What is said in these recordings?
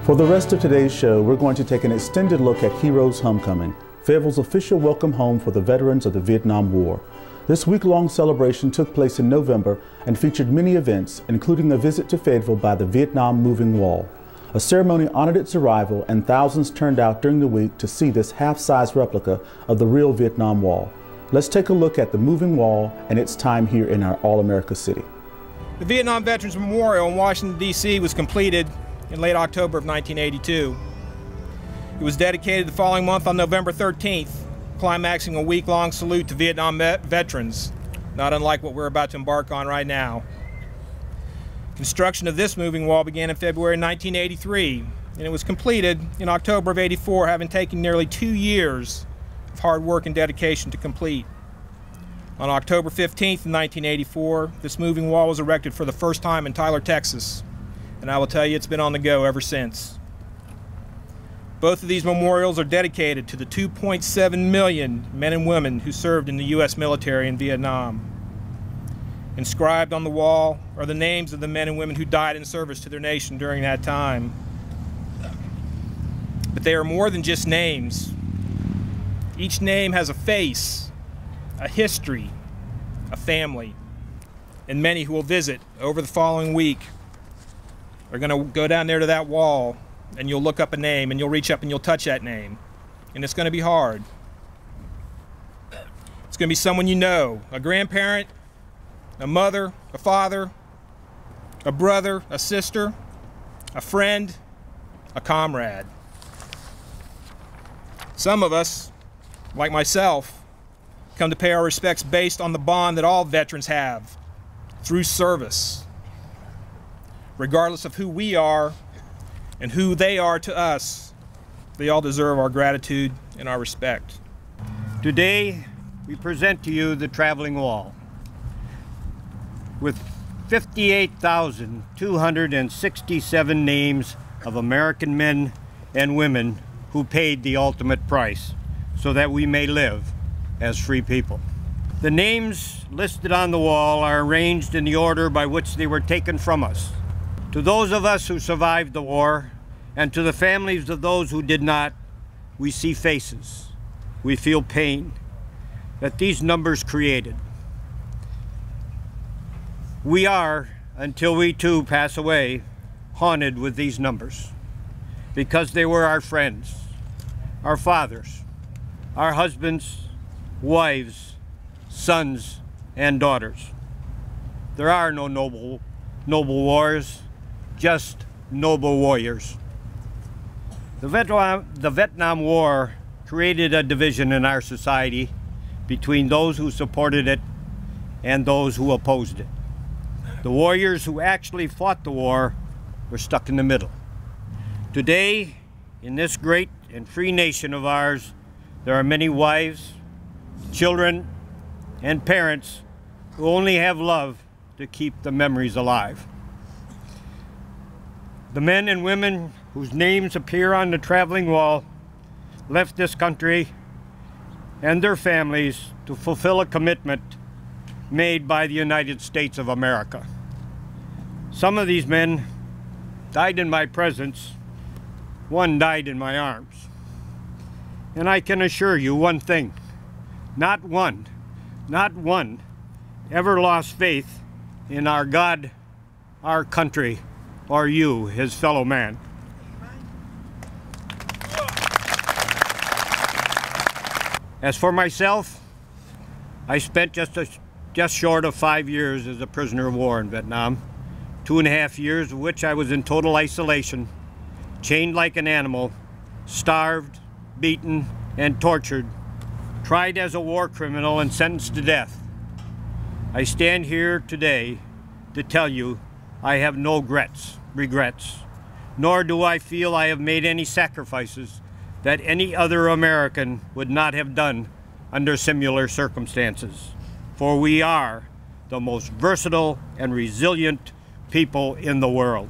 For the rest of today's show, we're going to take an extended look at Heroes Homecoming, Fayetteville's official welcome home for the veterans of the Vietnam War. This week-long celebration took place in November and featured many events, including a visit to Fayetteville by the Vietnam Moving Wall. A ceremony honored its arrival, and thousands turned out during the week to see this half-size replica of the real Vietnam Wall. Let's take a look at the Moving Wall and its time here in our All-America city. The Vietnam Veterans Memorial in Washington, D.C. was completed in late October of 1982. It was dedicated the following month on November 13th, climaxing a week-long salute to Vietnam veterans, not unlike what we're about to embark on right now. Construction of this moving wall began in February 1983, and it was completed in October of '84, having taken nearly 2 years of hard work and dedication to complete. On October 15th, 1984, this moving wall was erected for the first time in Tyler, Texas, and I will tell you it's been on the go ever since. Both of these memorials are dedicated to the 2.7 million men and women who served in the U.S. military in Vietnam. Inscribed on the wall are the names of the men and women who died in service to their nation during that time. But they are more than just names. Each name has a face, a history, a family, and many who will visit over the following week are going to go down there to that wall, and you'll look up a name, and you'll reach up and you'll touch that name, and it's going to be hard. It's going to be someone you know, a grandparent, a mother, a father, a brother, a sister, a friend, a comrade. Some of us, like myself, come to pay our respects based on the bond that all veterans have through service. Regardless of who we are and who they are to us, they all deserve our gratitude and our respect. Today, we present to you the traveling wall with 58,267 names of American men and women who paid the ultimate price so that we may live as free people. The names listed on the wall are arranged in the order by which they were taken from us. To those of us who survived the war, and to the families of those who did not, we see faces, we feel pain that these numbers created. We are, until we too pass away, haunted with these numbers, because they were our friends, our fathers, our husbands, wives, sons, and daughters. There are no noble wars, just noble warriors. The Vietnam War created a division in our society between those who supported it and those who opposed it. The warriors who actually fought the war were stuck in the middle. Today, in this great and free nation of ours, there are many wives, children, and parents who only have love to keep the memories alive. The men and women whose names appear on the traveling wall left this country and their families to fulfill a commitment made by the United States of America. Some of these men died in my presence. One died in my arms. And I can assure you one thing, not one ever lost faith in our God, our country, or you, his fellow man. As for myself, I spent just short of 5 years as a prisoner of war in Vietnam, 2.5 years of which I was in total isolation, chained like an animal, starved, beaten, and tortured, tried as a war criminal and sentenced to death. I stand here today to tell you I have no regrets, nor do I feel I have made any sacrifices that any other American would not have done under similar circumstances. For we are the most versatile and resilient people in the world.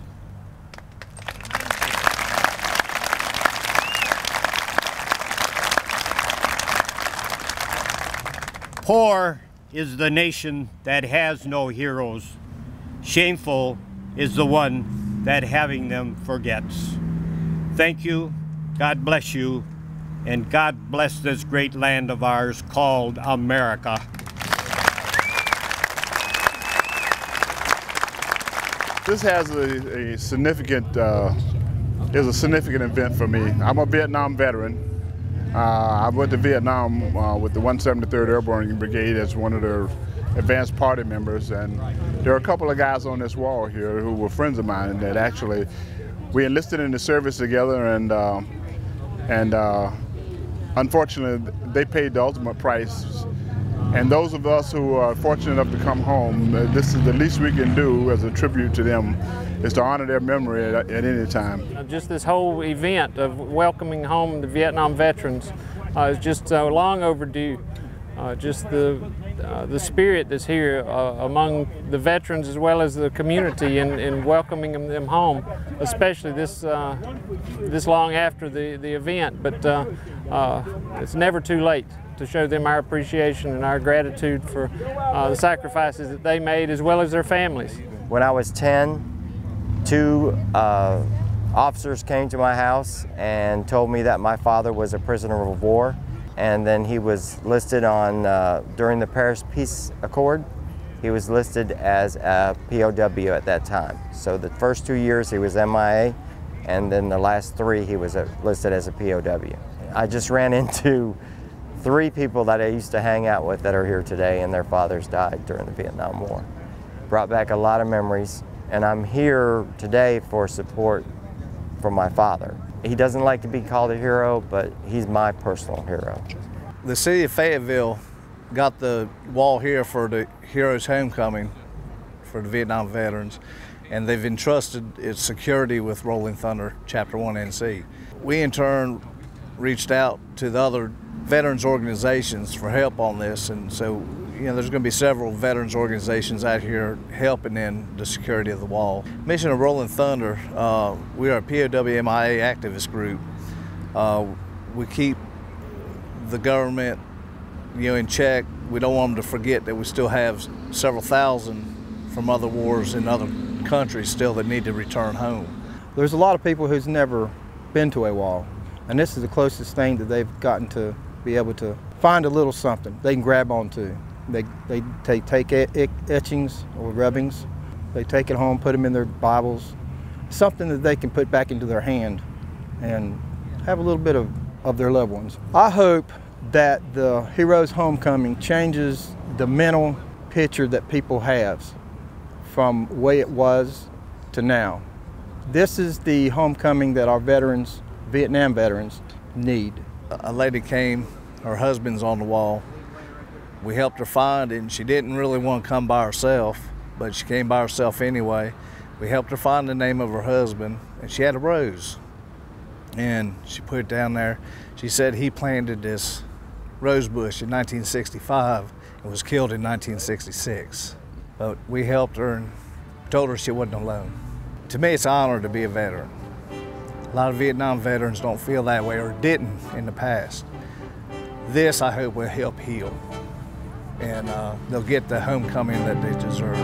Poor is the nation that has no heroes. Shameful is the one that having them forgets. Thank you, God bless you, and God bless this great land of ours called America. This has a significant event for me. I'm a Vietnam veteran. I went to Vietnam with the 173rd Airborne Brigade as one of their advanced party members, and there are a couple of guys on this wall here who were friends of mine that actually we enlisted in the service together, and unfortunately they paid the ultimate price. And those of us who are fortunate enough to come home, this is the least we can do as a tribute to them, is to honor their memory at any time. Just this whole event of welcoming home the Vietnam veterans is just long overdue. Just the spirit that's here among the veterans as well as the community in welcoming them home, especially this long after the event. But it's never too late to show them our appreciation and our gratitude for the sacrifices that they made as well as their families. When I was 10, two officers came to my house and told me that my father was a prisoner of war, and then he was listed on, during the Paris Peace Accord, he was listed as a POW at that time. So the first 2 years he was MIA, and then the last 3 he was listed as a POW. I just ran into 3 people that I used to hang out with that are here today, and their fathers died during the Vietnam War. Brought back a lot of memories, and I'm here today for support from my father. He doesn't like to be called a hero, but he's my personal hero. The city of Fayetteville got the wall here for the Heroes Homecoming for the Vietnam veterans, and they've entrusted its security with Rolling Thunder Chapter 1 NC. We in turn reached out to the other veterans organizations for help on this, and so there's going to be several veterans organizations out here helping in the security of the wall. Mission of Rolling Thunder, we are a POW MIA activist group. We keep the government in check. We don't want them to forget that we still have several thousand from other wars in other countries still that need to return home. There's a lot of people who's never been to a wall, and this is the closest thing that they've gotten to be able to find a little something they can grab onto. They take etchings or rubbings, they take it home, put them in their Bibles, something that they can put back into their hand and have a little bit of their loved ones. I hope that the Heroes Homecoming changes the mental picture that people have from the way it was to now. This is the homecoming that our veterans, Vietnam veterans, need. A lady came, her husband's on the wall. We helped her find it, and she didn't really want to come by herself, but she came by herself anyway. We helped her find the name of her husband, and she had a rose. And she put it down there. She said he planted this rose bush in 1965 and was killed in 1966. But we helped her and told her she wasn't alone. To me, it's an honor to be a veteran. A lot of Vietnam veterans don't feel that way or didn't in the past. This, I hope, will help heal, and they'll get the homecoming that they deserve.